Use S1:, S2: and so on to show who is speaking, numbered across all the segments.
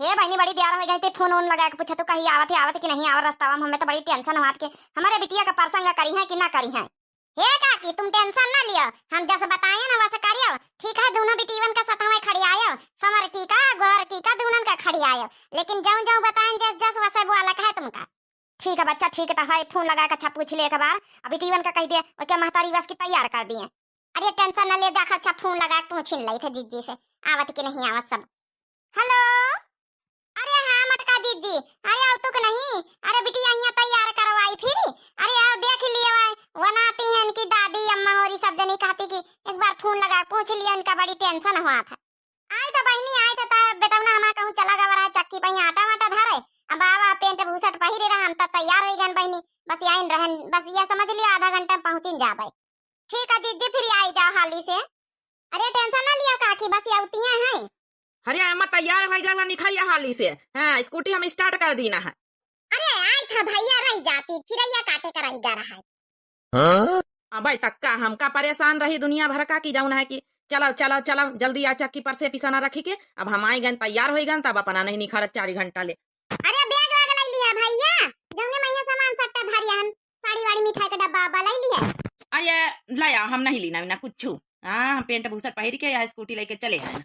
S1: हे बहनी बड़ी देर हो गई थे, फोन ऑन लगा के पूछा तो कहीं आवत कि नहीं आवत रास्ता में। हमें तो बड़ी टेंशन हुआ के हमारे बिटिया का प्रसंग करी है कि ना करी है। हे काकी तुम टेंशन ना लियो, हम जैसे बताए ना वैसे करियो। ठीक है, दोनों बिटिवन का साथ में खड़ी आयो, समर टीका गोर टीका दोनों का खड़ी आयो। लेकिन जाऊं जाऊं बताएं जस जस वैसे वो अलग है तुमका। ठीक है बच्चा, ठीक है, हाय फोन लगा के अच्छा पूछ ले एक बार। अभी टीवन का कह दिए और क्या महतारी बस की तैयार कर दिए। अरे टेंशन ना ले, देखा अच्छा फोन लगा के पूछ ले थे जीजी से आवत कि नहीं आवत सब। हेलो, अरे हाँ मटका जीजी, अरे आओ तो नहीं। अरे बिटिया यहाँ तैयार करवाई फिर। अरे आओ देख लियो, बनाती है इनकी दादी अम्मा और सब जनी कहती कि एक बार फोन लगा पूछ लियो, इनका बड़ी टेंशन हुआ था। आए तो बहनी आए तो बेटा ना हमारा कहूँ चला गवा रहा चक्की पे आटा वाटा धरे। अब बाबा पेंट भूसट पहिरे रहा, हम तो तैयार हो गए बहनी। बस यहीं रहन, बस ये समझ लियो आधा घंटा में पहुंचिन जाबे। ठीक है जीजी, फिर आई जाओ हाली से। अरे टेंशन ना लियो काकी, बस आउती हैं।
S2: अरे अम्मा तैयार हो गया निकलिए हाली से। हाँ स्कूटी हम स्टार्ट कर देना है।
S1: अरे आई था भैया रह जाती, चिड़ैया काटे कर रही जा रहा है।
S2: अब तक का हमका परेशान रही दुनिया भर का की जाऊन है कि चलो चलो चलो जल्दी आ चक्की पर से पिसाना रखी के। अब हम आई गए तैयार हो गए, तब अपना नहीं निखार 4 घंटा ले।
S1: अरे बैग वैग ले लिया भैया, जौने मैया सामान सट्टा धरिया हन, साड़ी वाड़ी मिठाई का डब्बा वब्बा ले लिया।
S2: अरे लाया हम नहीं लेना ना कुछ। हाँ पेंट भूसट पहिर के या स्कूटी लेके चले गए।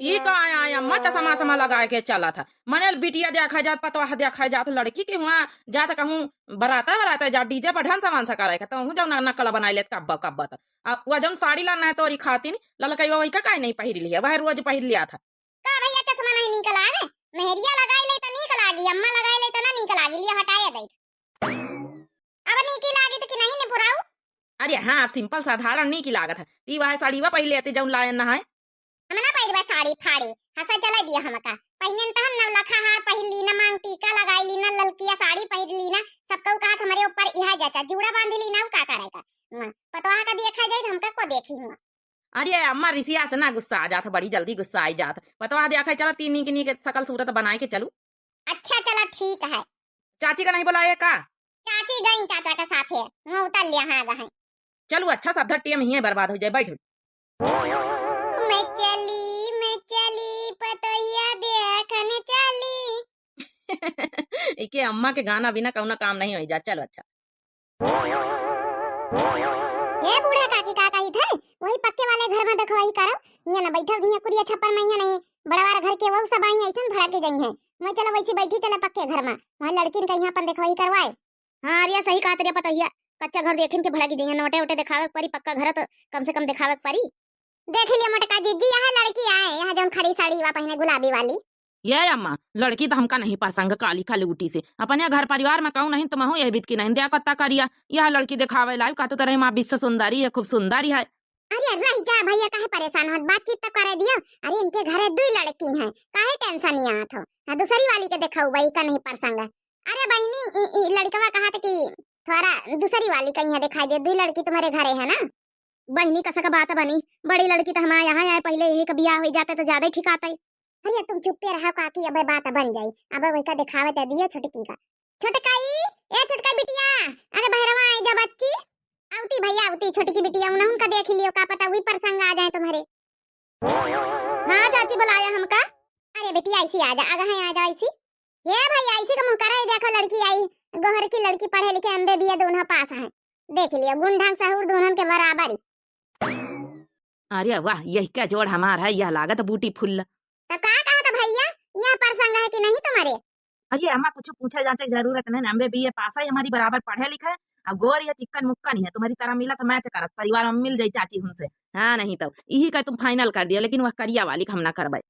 S2: ये का आया अम्मा चश्मा समा लगा के चला था। मने बिटिया देखा जात पतवा देखा जात लड़की के हुआ जात कहूँ बराता जा डीजे पर ढन सामान सका रहे तो हूँ जब नकल बना ले कब्बा तो वह जब साड़ी लाना है तो खाती नहीं ललकई वही का काहे नहीं पहिर लिया, वह रोज पहिर लिया था।
S1: का भैया चश्मा नहीं निकला है, मेहरिया लगाई ले तो निक लागी, अम्मा लगाई ले तो ना निक लागी, लिया हटाया दे। अब निकी लागी तो कि नहीं ने पुराऊ।
S2: अरे हाँ सिंपल साधारण नहीं की लागत है। ई वह साड़ी वह पहले आते जब लायन ना है।
S1: हम ना पहिरबा साड़ी फाड़ी हंसा चला दिया हमका। पहिनन त हम नवलखा हार पहिर ली ना, मांग टीका लगाई ली ना, ललकिया साड़ी पहिर ली ना, सबका कहा हमारे ऊपर इहा जाचा जुड़ा बांध ली ना, का करेगा पतवा का देखा जाए हमका को देखी हूं।
S2: अरे अम्मा रिसिया से ना गुस्सा आ जाता, बड़ी जल्दी गुस्सा आ जाता। पतवा देखा चला तीन की सकल सूरत बनाए के चलू।
S1: अच्छा चला ठीक है।
S2: चाची का नहीं बुलाए का?
S1: चाची गई चाचा के साथ है, मैं उतर लिया हाँ गए।
S2: चलू अच्छा सब धट्टिया में ही बर्बाद हो जाए, बैठो।
S1: मैं चली पतैया देखने चली।
S2: इके अम्मा के गाना बिना कौना काम नहीं हो जा। चलो अच्छा।
S1: हे बूढ़ा काकी का कही थे वही पक्के वाले घर में देखवाई करो। यहाँ ना बैठल यहाँ कुरिया छप्पर में यहाँ नहीं बड़ा वाला घर के वो सब आई ऐसे भड़ा के गई है। मैं चलो वैसे बैठी चले पक्के घर में, वहाँ लड़की का यहाँ पर देखवाई करवाए। हाँ अरे सही कहा तेरे पतैया, कच्चा घर देखे के भड़ा की गई है, नोटे वोटे दिखावे परी, पक्का घर तो कम से कम दिखावे परी। देख लिया मटका जीजी, यहाँ लड़की आए, यहाँ जब खड़ी साड़ी वा पहने गुलाबी वाली।
S2: ये अम्मा लड़की तो हमका नहीं प्रसंग काली खाली उठी से अपने घर परिवार में कहूँ नहीं तो मैं यही बीत की नहीं दिया कत्ता करिया। यह लड़की दिखावे लाइव का तो तरह माँ विश्व सुंदरी है, खूब सुंदरी है।
S1: अरे रह जा भैया, काहे परेशान हो, बातचीत तो करे दियो। अरे इनके घरे 2 लड़की हैं, काहे टेंशन यहाँ थो। हाँ दूसरी वाली के दिखाऊ वही का नहीं प्रसंग। अरे बहनी लड़कवा कहा था कि थोड़ा दूसरी वाली का यहाँ दिखाई दे, 2 लड़की तुम्हारे घरे है ना। बहनी कसा का बात बनी, बड़ी लड़की तो हमारे यहाँ आए पहले यही का बियाह हो जाता तो ज्यादा ही ठीक आता। अरे तुम चुप रहो काकी, अब बात बन जाई। अब वही का दिखावे दे दियो छोटकी का। छोटकाई ए छोटका बिटिया, अरे भैरवा आई जा बच्ची। आउती भैया आउती, छोटी की बिटिया उनका देख लियो, का पता वही प्रसंग आ जाए तुम्हारे। हाँ चाची बुलाया हमका। अरे बेटी ऐसी आ जा, आगे है आ जा ऐसी। ये भाई ऐसी का मुंह करे, देखो लड़की आई, गोहर की लड़की, पढ़े लिखे एमबीबीए दोनों पास हैं, देख लियो गुण ढंग सहूर दोनों के बराबर।
S2: अरे वाह यही क्या जोड़ हमारा है, यह लागत बूटी फुल।
S1: तो कहा था भैया, यहाँ प्रसंग है कि नहीं तुम्हारे?
S2: अरे अम्मा कुछ पूछा जाने की जरूरत नहीं, एमबीबीए पास है, हमारी बराबर पढ़े लिखा है। अब गोर या चिकन मुक्का नहीं है, तुम्हारी तरह मिला तो मैच करत परिवार में मिल जाए चाची हमसे। हाँ नहीं तो यही का तुम फाइनल कर दिया, लेकिन वह करिया वाली हम ना करवाए।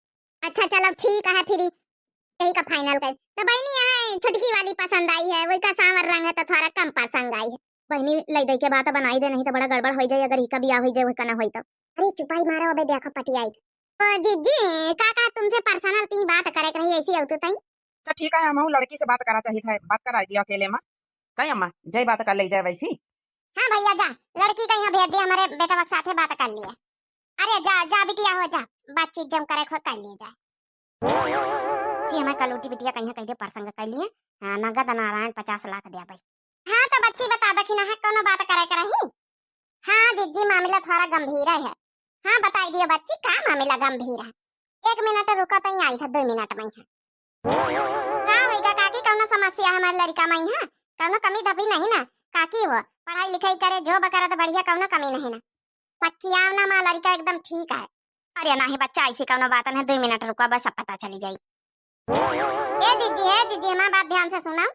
S1: अच्छा चलो ठीक है, फिर यही का फाइनल कर। तो बहनी यहाँ छोटकी वाली पसंद आई है, वही का सांवर रंग है तो थोड़ा कम पसंद आई है। बहनी ले दे के बात बनाई दे, नहीं तो बड़ा गड़बड़ हो जाए अगर ही का बियाह हो जाए वही का ना होई तो। अरे चुपाई मारो, अबे देखो पटी आई। जीजी काका तुमसे पर्सनल ती बात करे के रही ऐसी औतु तई।
S2: अच्छा ठीक है, हम लड़की से बात करा चाहिए था, बात करा दिया अकेले में। कहीं अम्मा जय बात कर ले जाए वैसी।
S1: हाँ भैया जा, लड़की का यहाँ भेज दिया, हमारे बेटा के साथ बात कर लिए। अरे जा जा बिटिया हो जा, बातचीत जम करे खो कर लिए जाए। जी हमें कलूटी बिटिया कहीं कह दे प्रसंग कर लिए। हाँ नगद नारायण 50 लाख दिया भाई। हाँ तो बच्ची बता दखी ना है कौन बात करे के रही। हाँ जीजी मामला थोड़ा गंभीर है। हाँ बताई दियो बच्ची, का मामला गंभीर है। 1 मिनट रुका तई आई था 2 मिनट में है का होइगा काकी कौनो समस्या है हमारे लड़का में है कौनो कमी धपी नहीं ना काकी वो पढ़ाई लिखाई करे जो बकरा तो बढ़िया कौनो कमी नहीं ना सखिया ना मां लड़का एकदम ठीक है अरे नहीं बच्चा ऐसी कौनो बात नहीं 2 मिनट रुका बस अब पता चली जाई ए जीजी हमारी बात ध्यान से सुना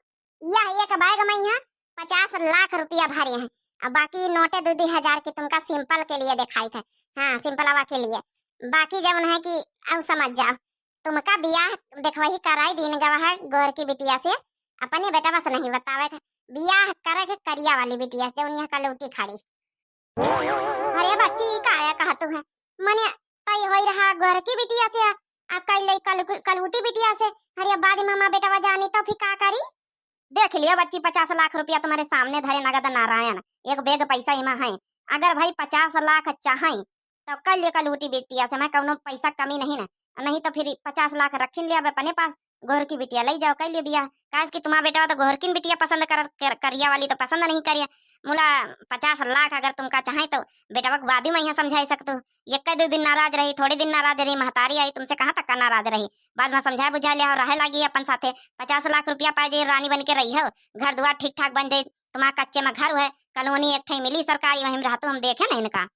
S1: यह एक बैग में है 50 लाख रुपया भरे हैं अब बाकी नोटे 2-2 हजार की तुमका सिंपल के लिए दिखाई थे हाँ सिंपलवा के लिए बाकी जब है कि अब समझ जाओ तुमका बियाह देखवही कराई दिन गवाह गोर की बिटिया से अपने बेटा बस नहीं बतावे बियाह करे के करिया वाली बिटिया से उन्हीं का लौटी खड़ी अरे बच्ची का आया कहा तू है मने तई होई रहा गोर की बिटिया से आप कल लई कलूटी बिटिया से अरे बाद मामा बेटा जानी तो फिर का करी देख लियो बच्ची 50 लाख रुपया तुम्हारे सामने धरे नगद नारायण एक बैग पैसा इमा है अगर भाई 50 लाख चाहे तो कल लियो कलूटी बिटिया से मैं कौनो पैसा कमी नहीं ना नहीं तो फिर 50 लाख रखिन लिया अपने पास गोर की बिटिया ले जाओ कल लियो बिया काश कि तुम्हारा बेटा तो गोर की बिटिया पसंद करिया वाली तो पसंद नहीं करिया मुला 50 लाख अगर तुमका चाहे तो बेटा वक्त वादी में यहाँ समझाई सकते एक 2 दिन नाराज रही थोड़े दिन नाराज रही महतारी आई तुमसे कहाँ तक का नाराज रही बाद में समझा बुझा लिया और रहे लगी अपन साथे 50 लाख रुपया पाए जाए रानी बन के रही हो घर दुआर ठीक ठाक बन जाये तुम्हारा कच्चे में घर है कलोनी एक ठे मिली सरकारी वहीं रहते हम देखे ना इनका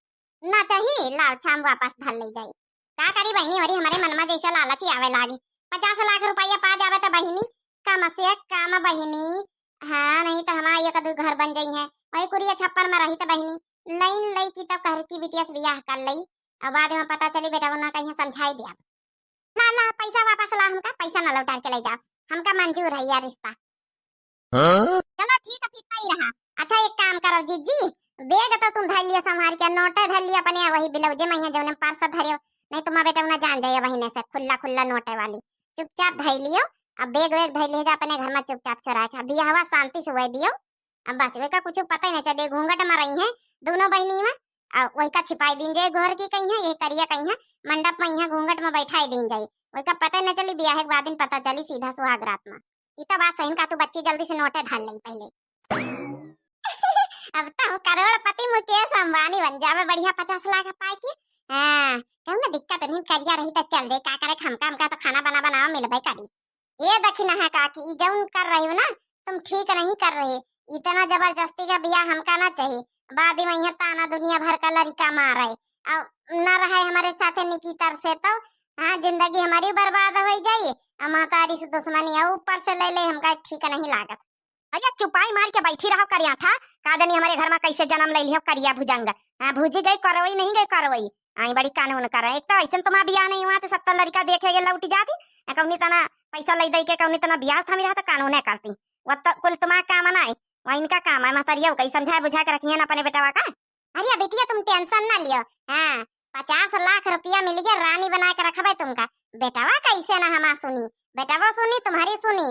S1: ना चाहिए लाओ छाम वापस धर ले जाये का करी बहनी और हमारे मन में जैसे लालची आवे लागी 50 लाख रुपया पा जावे तो बहनी कम से कम बहनी हाँ नहीं तो हमारा एक 2 घर बन जाई है वही कुरिया छप्पर में रही तो बहनी लाइन लई की तो घर की बिटिया से बियाह कर लई अब बाद में पता चली बेटा वो ना कहीं समझाई दिया ना ना पैसा वापस ला हमका पैसा ना लौटा के ले जा हमका मंजूर है यह रिश्ता चलो ठीक है फिर ही रहा अच्छा एक काम करो जीजी बैग तो तुम धर लिया संभाल के नोटे धर लिया अपने वही ब्लाउजे में जो पर्स धरियो नहीं तुम्हारा बेटा उन्हें जान जाइए वही से खुला खुला नोटे वाली चुपचाप धर लियो अब बैग वैग धर लियो अपने घर में चुपचाप चुरा के बिया हवा शांति से हुआ दियो अब बस वे का कुछ पता ही नहीं चले घूंघट में रही है दोनों बहनी में वही का छिपाई दिन जाए घर की कहीं है ये करिया कहीं है मंडप में यहाँ घूंघट में बैठाई दिन जाए वही का पता ही नहीं चली ब्याह के बाद दिन पता चली सीधा सुहाग रात में इतना बात सही का तू बच्ची जल्दी से नोटे धर ली पहले अब तो करोड़पति मुकेश अंबानी बन जावे बढ़िया 50 लाख पाए की हाँ कहूँ ना दिक्कत नहीं करिया रही तो चल दे का करे हमका तो खाना बनावा मिल भाई करी ये देखी ना है काकी जौन कर रही हो ना तुम ठीक नहीं कर रही इतना जबरदस्ती का बियाह हमका ना चाहिए बाद में यहाँ ताना दुनिया भर का लड़का मार रहे अब न रहे हमारे साथे निकितर से तो हाँ जिंदगी हमारी बर्बाद हो जाए हमारी से दुश्मनी है ऊपर से ले हमका ठीक नहीं लागत अरे चुपाई मार के बैठी रहो करिया था कादनी हमारे घर में कैसे जन्म ले लियो करिया भुजंग भूजी गई करवई नहीं गई करवई आई बड़ी कानून कर एक तो ऐसे तुम्हारा बियाह नहीं हुआ तो 70 लड़का देखेगे लौट जाती कौनी तना पैसा ले दे के कौनी तना बियाह थमी रहा तो कानून करती वो तो कुल तुम्हारा काम ना वही इनका काम है महतरिया कहीं समझा बुझा के रखिए ना अपने बेटा का अरे बेटिया तुम टेंशन ना लियो हाँ 50 लाख रुपया मिल गया रानी बना के रखा तुमका बेटावा कैसे ना हमारा सुनी बेटावा सुनी तुम्हारी सुनी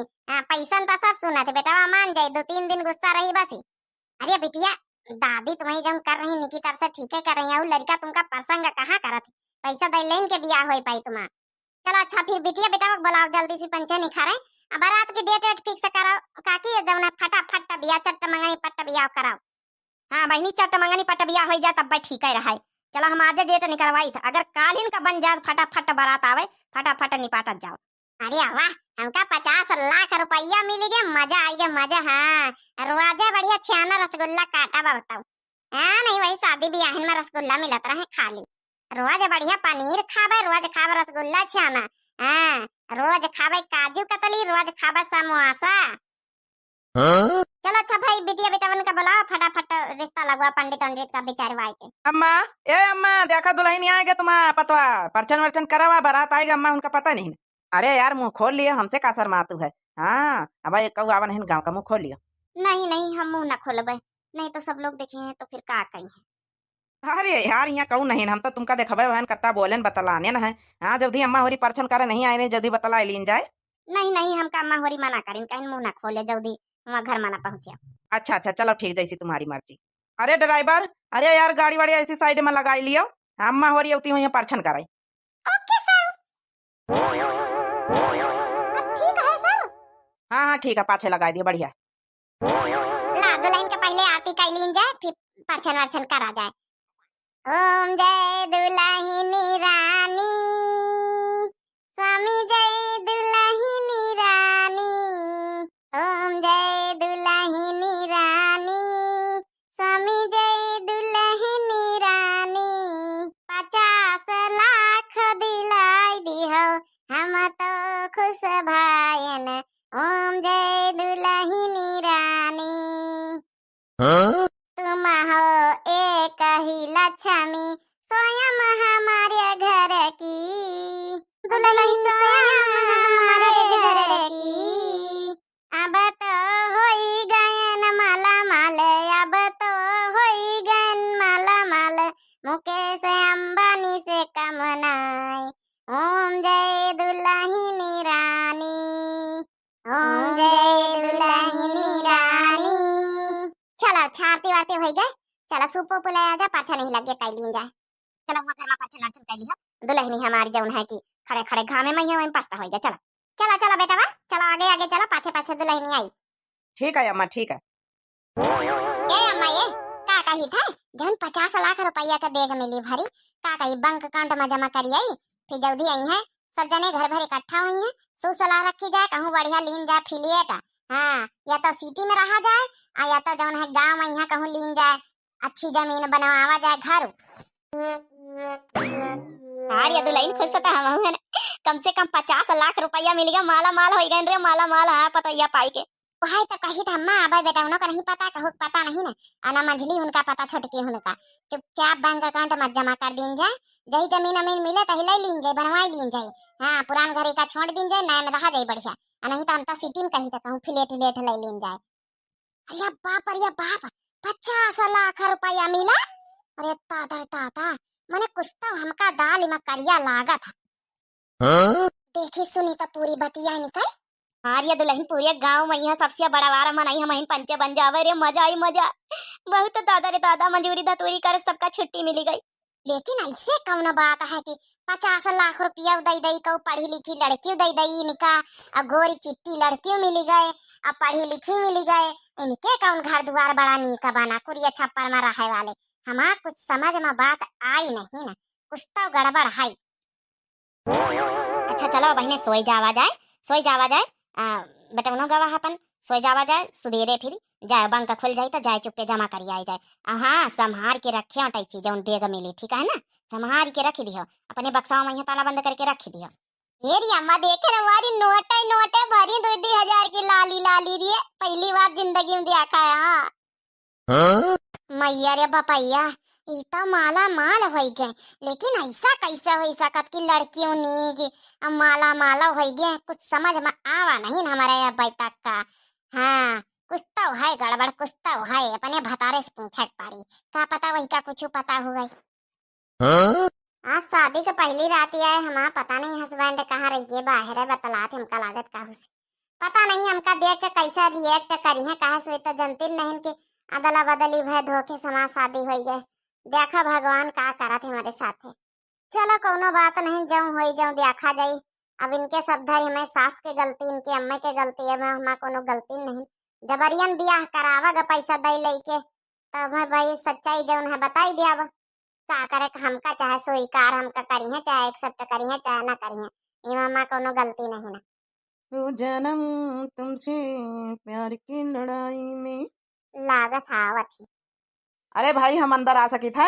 S1: पैसा तो सब सुना थे बेटावा मान जाये 2-3 दिन गुस्सा रही बस अरे बेटिया दादी तुम्हें जब कर रही निकितर से ठीक है कर रही है लड़का तुमका प्रसंग कहाँ करत पैसा दे लेन के बियाह हो पाई तुम्हारा चलो अच्छा फिर बेटिया बेटा बुलाओ जल्दी से पंचे निखा रहे अब बारात की डेट वेट फिक्स कराओ काकी जब फटाफट बिया चट्ट मंगनी पट्ट बिया कराओ हाँ बहनी चट्ट मंगनी पट्ट बिया हो जाए तब भाई ठीक है रहा चलो हम आज डेट निकलवाई था अगर कालीन का बन जाए फटाफट बारात आवे फटाफट निपाटत जाओ अरे वाह हमका 50 लाख रुपया मिल गया मजा आई गया मजा हाँ रोजा बढ़िया छियाना रसगुल्ला काटा बताओ हाँ नहीं वही शादी ब्याह में रसगुल्ला मिलता रहे खाली रोज बढ़िया पनीर खावे रोज खावे रसगुल्ला छियाना हाँ रोज खावे काजू कतली रोज खावे समोसा चलो अच्छा भाई बिटिया बेटा का बुलाओ फटाफट रिश्ता लगवा पंडित का बेचारे वाई के
S2: अम्मा देखा दुल्हन आएगा तुम्हारा पतवा परचन वर्चन करावा बारात आएगा अम्मा उनका पता नहीं अरे यार मुंह खोल लिया हमसे का शर्मातू है हाँ अब कहू आवा नहीं गाँव का मुंह खोल लिया
S1: नहीं हम मुंह न खोलबे नहीं तो सब लोग देखे हैं तो फिर का कही
S2: अरे यार यहाँ कहू नहीं हम तो तुमका देखबे बहन कत्ता बोले बतलाने न है हाँ जल्दी अम्मा होरी परचन करे नहीं आए जल्दी बतला लीन जाए
S1: नहीं हमका अम्मा होरी मना करें कहीं मुंह न खोले जल्दी वहाँ घर मना पहुँचे
S2: अच्छा चलो ठीक जैसी तुम्हारी मर्जी अरे ड्राइवर अरे यार गाड़ी वाड़ी ऐसी साइड में लगाई लियो अम्मा होरी होती हुई परछन कराई
S1: ओके सर ठीक है सर
S2: हाँ ठीक है पाछे लगा दिए बढ़िया
S1: ला दुल्हन के पहले आरती कर लीन जाए फिर परछन वर्छन करा जाए ओम जय दुल्हनी रानी स्वामी जय दुल्हनी रानी, ओम जय दुल्हनी रानी, स्वामी जय दुल्हनी रानी, 50 लाख दिलाई दिहो हम तो खुश भायन, ओम जय दुल्हनी रानी। तुम हो एक ही लक्ष्मी स्वयं हमारे घर की, दुल्हन स्वयं हमारे घर की। अब तो होई गयन माला माल, अब तो होई गयन माला माल, मुकेश अंबानी से कम नाय, ओम जय दुल्हनी रानी, ओम जय दुल्हनी रानी। चलो छाती वाती हो गए, चलो सूप उप ले आजा, पाछा नहीं लगे कैलीन जाए। चलो वहाँ घर में पाछा नर्सन कैली है, दुल्हनी हमारी जौन है कि खड़े खड़े घामे में ही पास्ता हो गया। चलो चलो चलो बेटा बा, चलो आगे आगे चलो, पाछे पाछे दुल्हनी आई।
S2: ठीक है अम्मा ठीक है।
S1: ए अम्मा ये का कही था जौन 50 लाख रुपया का बैग मिली भरी, का कही बैंक अकाउंट में जमा करी आई, फिर जल्दी आई है, सब जने घर भर इकट्ठा हुई है, सुसला रखी जाए, कहूँ बढ़िया लीन जाए फिलिएट। हाँ, या तो सिटी में रहा जाए, या तो जौन है गाँव में यहाँ कहूँ लीन जाए, अच्छी जमीन बनवावा जाए घर। यार ये दुल्हन खुश था हम है ना, कम से कम 50 लाख रुपया मिल गया, माला माल हो गए रे, माला माल। हाँ पता या पाई के वही तो कही था माँ, अब बेटा उनको नहीं पता, कहूँ पता नहीं ना, अना मंझली उनका पता छोटकी उनका, चुपचाप बैंक अकाउंट में जमा कर दीन जाए, जही जमीन अमीन मिले तही ले लीन जाए, बनवाई लीन जाए। हाँ पुरान घरे का छोड़ दीन जाए, नया में रहा जाए बढ़िया, नहीं तो हम तो सिटी में कही तो कहूँ फिलेट लेट ले लीन जाए। अरे बाप, अरे बाप, 50 लाख रुपया मिला, अरे ताता ताता, मैंने कुछ तो हमका दाल में करिया लागा था। देखी सुनी तो पूरी बतिया निकल। हाँ ये दुल्हन पूरे गांव में यह सबसे बड़ा वारा मनाई, हम पंचे बन जावे रे, मजा आई मजा, बहुत दादा रे दादा मंजूरी धतूरी कर सबका छुट्टी मिली गई। लेकिन ऐसे कौन बात है कि 50 लाख रुपया दई दई को पढ़ी लिखी लड़की दई दई इनका, गोरी चिट्टी लड़कियों मिली गए, अब पढ़ी लिखी मिली गए, इनके कौन घर द्वार बड़ा नीका बना, कुरिया छप्पर में रहे वाले, हमार कुछ समझ में बात आई नहीं ना, कुछ तो गड़बड़ है। अच्छा चलो बहने सोई जावा जाए, सोई जावा जाए, बटवनो गवा अपन सोई जावा जाए, सवेरे फिर जाए बैंक खुल जाए तो जाए चुप्पे जमा करी आई जाए। हाँ संभार के रखे टैची जौन बेग मिली, ठीक है ना, संभार के रखी दियो, अपने बक्सा में ताला बंद करके रखी दियो। येरी अम्मा देखे रवारी नोटे नोटे भरी 2-2 हजार की लाली लाली री, पहली बार जिंदगी में देखा है। हाँ मैया रे बपैया, ई तो माला माल हो गए, लेकिन ऐसा कैसे हो सकत कि लड़कियों ने माला माला हो गए, कुछ समझ में आवा नहीं हमारे अब्बा तक का। हाँ कुछ तो है गड़बड़, कुछ तो है, अपने भतारे से पूछे पारी, का पता वही का कुछ पता हो गई। आज शादी के पहली रात आए हमारा, पता नहीं हस्बैंड कहाँ रहिए, बाहर है, बतलाते हमका लागत का हुस, पता नहीं हमका देख के कैसा रिएक्ट करी है, कहा से तो जनती नहीं कि अदला बदली भय धोखे समाज शादी हो गए, देखा भगवान का करा थे हमारे साथ। चलो कोनो बात नहीं, जाऊं हो जाऊं देखा जाई, अब इनके सब धरी हमें सास के गलती, इनके अम्मे के गलती है, हमारा कोनो गलती नहीं, जबरियन ब्याह करावागा पैसा दे लेके, तब है भाई सच्चाई जौन है बताई दिया, का करे हमका चाहे स्वीकार हमका करी है, चाहे एक्सेप्ट करी है, चाहे ना करी है, इमा कोनो गलती नहीं ना।
S2: तो जन्म तुमसे प्यार की लड़ाई में
S1: लागत आवत ही।
S2: अरे भाई हम अंदर आ सकी था?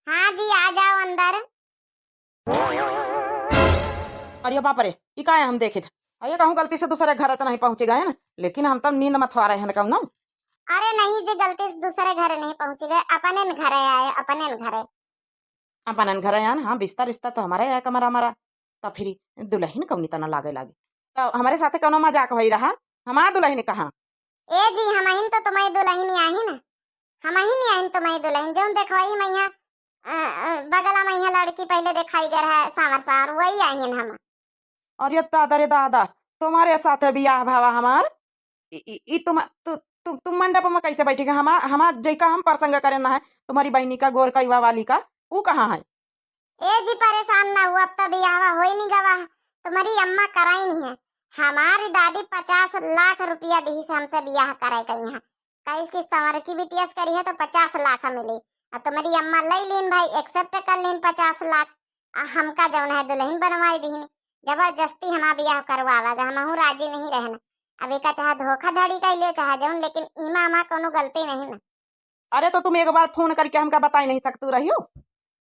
S1: हाँ जी आ जाओ अंदर।
S2: अरे बाप रे, ये का है हम देखे थे, अरे कहूँ गलती से दूसरे घर तो नहीं पहुंचे गए ना, लेकिन हम तब नींद मत रहे हैं कहूँ ना।
S1: अरे नहीं जी गलती से दूसरे घर नहीं पहुंच गए, अपने घरे आए, अपने घरे।
S2: अपन घर आया ना, हाँ बिस्तर विस्तर तो हमारे है, कमरा हमारा, तो फिर दुल्हन कौन तना लागे लागे, तो हमारे साथे कौनो मजाक हो रहा, हमारा दुल्हन कहाँ?
S1: ए जी हम तो तुम्हारी दुल्हन आई ना, हम ही नहीं आई तुम्हारी दुल्हन, जो देखवाई मैया बगला मैया लड़की पहले दिखाई गया है सावर सावर, वही आई हम।
S2: और ये दादा रे दादा, तुम्हारे साथ ब्याह भावा हमार, तुम मंडप में कैसे बैठेगे? हमार जैका हम प्रसंग करे ना है, तुम्हारी बहनी का गोर कैवा वाली का वो कहाँ है?
S1: ए जी परेशान ना हुआ, अब तो ब्याह हो ही नहीं गवा, तुम्हारी अम्मा कराई नहीं है, हमारी दादी 50 लाख रुपया दी से हमसे ब्याह कराए गई है, कहीं इसकी संवर की बिटिया करी है तो 50 लाख मिली, और तुम्हारी अम्मा ले लीन भाई, एक्सेप्ट कर लीन 50 लाख, हमका जौन है दुल्हन बनवाई दी, जबरदस्ती हमारा ब्याह करवावेगा, हमहू राजी नहीं रहना। अब एका चाहे धोखाधड़ी कर लियो चाहे जौन, लेकिन इमा हमार कोनो गलती नहीं ना।
S2: अरे तो तुम एक बार फोन करके हमका बता नहीं सकतू रही हो?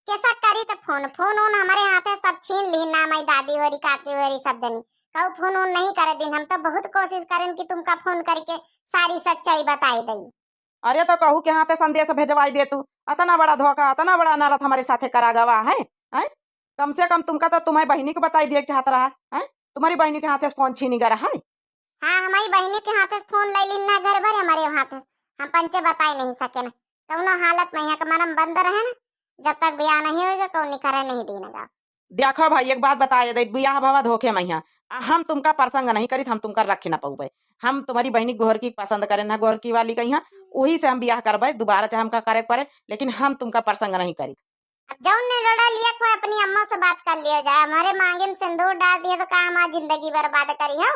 S1: कैसा करी तो फोन फोन उन हमारे हाथे सब छीन ली ना, माई दादी होरी काकी होरी सब जनी कहू फोन उन नहीं करे दिन। हम तो बहुत कोशिश करें कि तुमका फोन करके सारी सच्चाई बताई दई।
S2: अरे तो कहू के हाथे संदेश भेजवाई दे तू। अतना बड़ा धोखा, अतना बड़ा अनारत हमारे साथे करा गवा है, हैं? कम से कम तुमका तो तुम्हारी बहनी को बताई दिए चाहता रहा है। तुम्हारी बहनी के हाथे से फोन छीनी गया है।
S1: हाँ हमारी बहनी के हाथे से फोन ले ली ना घर भर हमारे हाथे से, हम पंचे बताई नहीं सके ना। कौनो हालत में यहाँ का मरम बंद रहे ना, जब तक ब्याह नहीं होगा कौन निकरे नहीं देगा।
S2: देखो भाई एक बात बताए दे, बियाह भवा धोखे में हम तुमका प्रसंग नहीं करी, हम तुमका रखी ना पाऊ। हम तुम्हारी बहनी गोहर की पसंद करे ना, गोहर की वाली कही वही से हम बियाह करबे दोबारा, चाहे हमका करे पड़े, लेकिन हम तुमका प्रसंग नहीं करी।
S1: अब जौन ने रोड़ा लिया कोई अपनी अम्मा से बात कर लिया जाए, हमारे मांगे में सिंदूर डाल दिया तो का हमारी जिंदगी बर्बाद करी हो।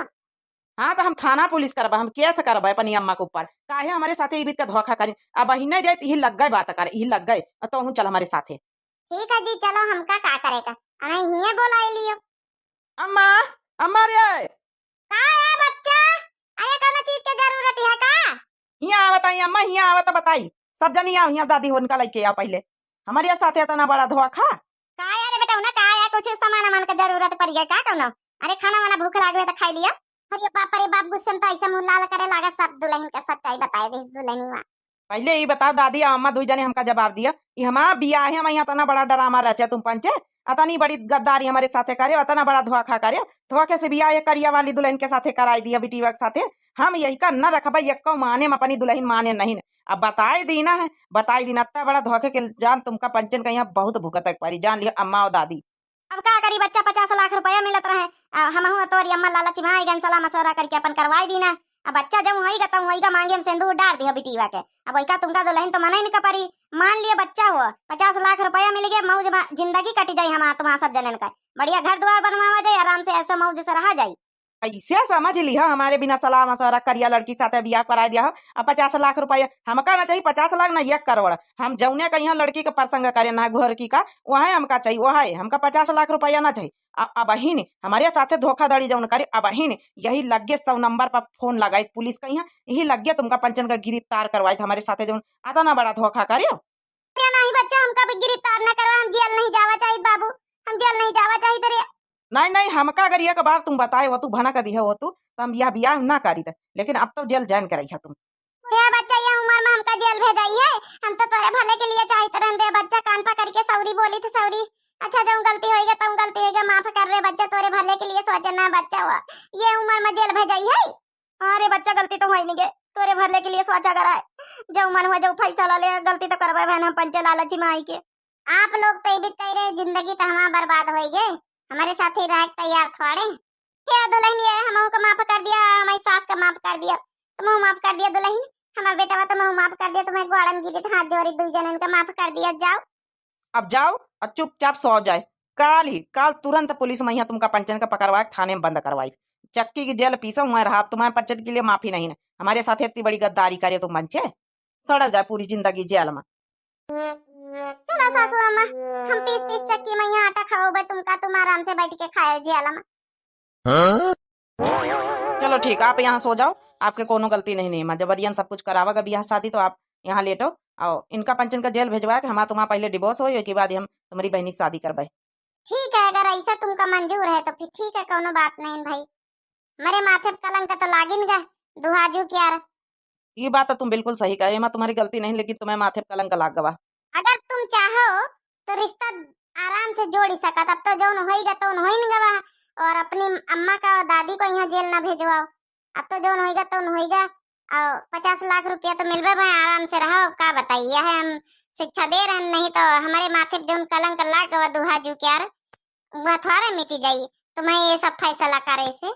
S2: हाँ तो हम थाना पुलिस करबा, हम केस करबे अपनी अम्मा के ऊपर, काहे हमारे साथे ई बीत का धोखा करी। अब बहिने जाए यही लग गए बात करे, यही लग गए तो हूँ चल हमारे साथे।
S1: ठीक है जी चलो, हमका का करेगा अने हिये बोला लियो।
S2: अम्मा, अम्मा रे
S1: का है बच्चा, अरे कौन चीज के जरूरत है का?
S2: यहाँ बताई अम्मा, यहाँ आवत बताई सब जनी आओ यहाँ, दादी होने का लेके आ पहले हमारे साथे इतना बड़ा धोखा।
S1: का यार बताओ ना, का है कुछ सामान वामान का जरूरत पड़ गया का कौनो? अरे खाना वाना भूख लागे तो खा लिया। अरे बाप गुस्से में तो ऐसा मुंह लाल करे लागा, सब दुल्हन का सच्चाई बताए दे दुल्हनी मां।
S2: पहले ये बता दादी और अम्मा दो जने हमका जवाब दिया, ये हमारा बियाह है, हम यहाँ इतना बड़ा ड्रामा रचे तुम पंचे, अतनी बड़ी गद्दारी हमारे साथे करे, इतना बड़ा धोखा करे। धोखे से बियाह ये करिया वाली दुल्हन के साथे कराई दिया बेटी के साथे। हम यही का न रखबा एक माने में अपनी दुल्हन माने नहीं। अब बताए दीना है, बताई दीना इतना बड़ा धोखे के जान तुमका पंचन का यहाँ बहुत भुगतक पारी, जान लिया अम्मा और दादी।
S1: अब का करी बच्चा 50 लाख रुपया मिलत रहे, हम तोरी अम्मा लालची भाई गन सलाह मशवरा करके अपन करवाई दीना। अब बच्चा जब होईगा तब होईगा मांगे में सिंदूर डाल दिया बिटीवा के। अब वही का तुमका दुल्हन तो मना ही नहीं कर पारी। मान लिया बच्चा हुआ 50 लाख रुपया मिल गया, मौज जिंदगी कट जाई हमारा तुम्हारा सब जनन का, बढ़िया घर द्वार बनवावा जाए, आराम से ऐसा मौज से रहा जाए।
S2: ऐसे समझ लिया हमारे बिना सलाह मशवरा करिया लड़की साथे बियाह करा दिया हो। अब 50 लाख रुपया हमका ना चाहिए, 50 लाख ना 1 करोड़। हम जौने का यहाँ लड़की का प्रसंग करे ना घर की का वहाँ हमका चाहिए, वहाँ हमका 50 लाख रुपया ना चाहिए। अब ही ने हमारे साथे धोखाधड़ी जौन करे, अब ही ने यही लगे 100 नंबर पर फोन लगाई पुलिस का, यहाँ यही लगे तुमका पंचन का गिरफ्तार करवाई हमारे साथे जौन आता ना बड़ा धोखा करे।
S1: नहीं बच्चा हमका भी गिरफ्तार न करवा, हम जेल नहीं जावा चाहिए बाबू, हम जेल नहीं जावा चाहिए तेरे।
S2: नहीं नहीं हमका अगर एक बार तुम बताए हो तू भना कर दिया हो तो हम यह बियाह ना करी थे, लेकिन अब तो जेल ज्वाइन कराई है तुम।
S1: ये बच्चा ये उम्र में हमका जेल भेजाई है, हम तो तोरे भले के लिए चाहते रहते। बच्चा कान पकड़ के सौरी बोली थी सौरी, अच्छा जब गलती होएगा तब गलती होएगा, माफ कर रहे बच्चा, तोरे भले के लिए सोचना बच्चा हुआ, ये उम्र में जेल भेजाई है। अरे बच्चा गलती तो होई नहीं गे, तोरे भले के लिए सोचा कराए, जब मन हुआ जब फैसला ले, गलती तो करवाए बहन हम पंचे लालची माई के। आप लोग तो भी कह रहे जिंदगी तो हमारा बर्बाद होई गे, हमारे साथ ही रह तैयार थोड़े। क्या दुल्हन ये हमहू को माफ कर दिया, हमारी सास का माफ कर दिया, तुमहू माफ कर दिया दुल्हन, हमारा बेटा तुमहू माफ कर दिया, तुम्हें ग्वाड़न गिरी तो हाथ जोड़ी दू जनन का माफ कर दिया। जाओ
S2: अब जाओ और चुपचाप सो जाए। काल तुरंत पुलिस में यहाँ तुमका पंचन का पकड़वा थाने में बंद करवाई, चक्की की जेल पीसा हुआ रहा। तुम्हारे पंचन के लिए माफी नहीं है, हमारे साथ इतनी बड़ी गद्दारी करे तुम बंचे, सड़ जाए पूरी जिंदगी जेल में।
S1: चलो सासू अम्मा, हम पीस चक्की में यहाँ आटा खाओ बे, तुम आराम से बैठ के खाओ जेल में।
S2: चलो ठीक, आप यहाँ सो जाओ, आपके कोनो गलती नहीं है। जबरियन सब कुछ करावागा बियाह शादी, तो आप यहाँ लेटो और इनका पंचन का जेल भेजवा के हमारा तुम्हारा पहले डिवोर्स हो के बाद हम तुम्हारी बहनी शादी करवाए।
S1: ठीक है, अगर ऐसा तुमका मंजूर है तो फिर ठीक है, कोनो बात नहीं भाई, मेरे माथे पे कलंक तो लागिन गा दुहाजू क्या।
S2: ये बात तो तुम बिल्कुल सही कहे, मैं तुम्हारी गलती नहीं, लेकिन तुम्हें माथे पे कलंक लाग गवा।
S1: अगर तुम चाहो तो रिश्ता आराम से जोड़ी सकत, अब तो जौन होइगा तो होइन गवा, और अपनी अम्मा का और दादी को यहाँ जेल ना भेजवाओ, अब तो जौन होइगा तो होइगा। और 50 लाख रुपया तो मिलबे भाई, आराम से रहो, का बताइए है हम शिक्षा दे रहे, नहीं तो हमारे माथे पे जौन कलंक लाग गवा दुहाजू क्या वह थोड़ा मिटी जाई। तुम्हें ये सब फैसला करे से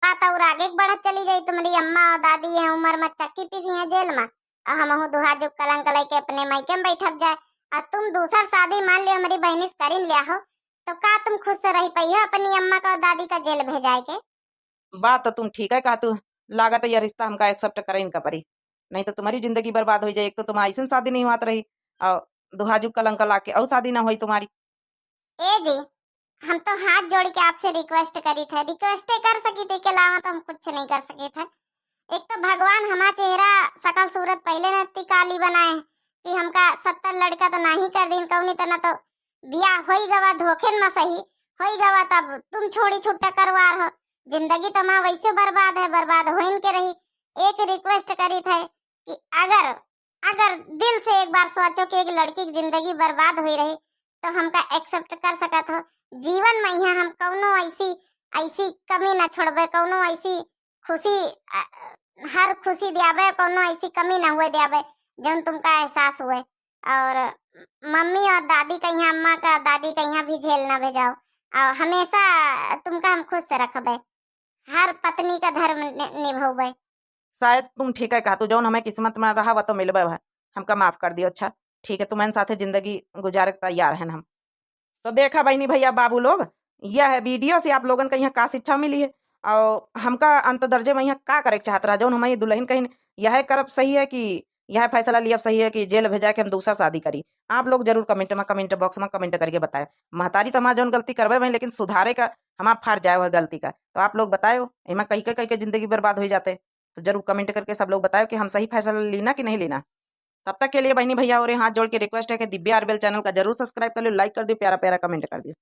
S1: बात और आगे बढ़त चली जाई, तुम्हारी अम्मा और दादी है उम्र में चक्की पीसी है जेल में, और हम दुहाजू कलंक लेके अपने मायके में बैठब जाए। और तुम दूसर शादी मान लियो हमारी बहनी से करीन लिया हो, तो का तुम खुद से रह पाई हो अपनी अम्मा का और दादी का जेल भेजाए के?
S2: बात तो तुम ठीक है, कहा तू लागत यह रिश्ता हमका एक्सेप्ट करे इनका परी, नहीं तो तुम्हारी जिंदगी बर्बाद हो जाए। एक तो तुम ऐसी शादी नहीं हुआ रही और दुहाजू कलंक ला के और शादी ना हुई तुम्हारी।
S1: ए जी हम तो हाथ जोड़ के आपसे रिक्वेस्ट करी थे, रिक्वेस्ट कर सकी थी, के अलावा तो हम कुछ नहीं कर सके थे। एक तो भगवान हमारा चेहरा सकल सूरत पहले न इतनी काली बनाए कि हमका 70 लड़का तो नहीं कर दिन कौनी तना तो बिया होई गवा धोखे में सही होई गवा, तब तुम छोड़ी छुट्टा करवार हो। जिंदगी तो माँ वैसे बर्बाद है, बर्बाद होइन के रही। एक रिक्वेस्ट करी थे कि अगर अगर दिल से एक बार सोचो कि एक लड़की की जिंदगी बर्बाद हुई रही तो हमका एक्सेप्ट कर सकत हो। जीवन में यहाँ हम कौनो ऐसी ऐसी कमी न छोड़बे, कौनो ऐसी खुशी हर खुशी दियाबे, कौनो ऐसी कमी न हुए दियाबे जौन तुमका एहसास हुए। और मम्मी और दादी का यहाँ, अम्मा का दादी का यहाँ भी झेल न भेजाओ, और हमेशा तुमका हम खुश से रखबे, हर पत्नी का धर्म निभावे।
S2: शायद तुम ठीक है कहा, तू जौन हमें किस्मत में रहा वह तो मिलबे है, हमका माफ कर दियो। अच्छा ठीक है, तुम्हारे साथे जिंदगी गुजारे तैयार हैं हम। तो देखा बहनी भैया बाबू लोग, यह है वीडियो से आप लोगन का यहाँ का शिक्षा मिली है, और हमका अंत दर्जे में यहाँ का करे चाहत रहा जौन हमारी दुल्हन कहीं यह करब सही है कि यह फैसला लिया सही है कि जेल भेजा के हम दूसरा शादी करी। आप लोग जरूर कमेंट बॉक्स में कमेंट करके बताए। महतारी तो हमारा जौन गलती करवे भाई, लेकिन सुधारे का हमारा फर्ज जाए वह गलती का, तो आप लोग बताओ इमा कहीं के जिंदगी बर्बाद हो जाते। तो जरूर कमेंट करके सब लोग बताओ कि हम सही फैसला लेना कि नहीं लेना। तब तक के लिए बहनी भैया और हाथ जोड़ के रिक्वेस्ट है कि दिव्या आरबेल चैनल का जरूर सब्सक्राइब कर लो, लाइक कर दियो, प्यारा प्यारा कमेंट कर दियो।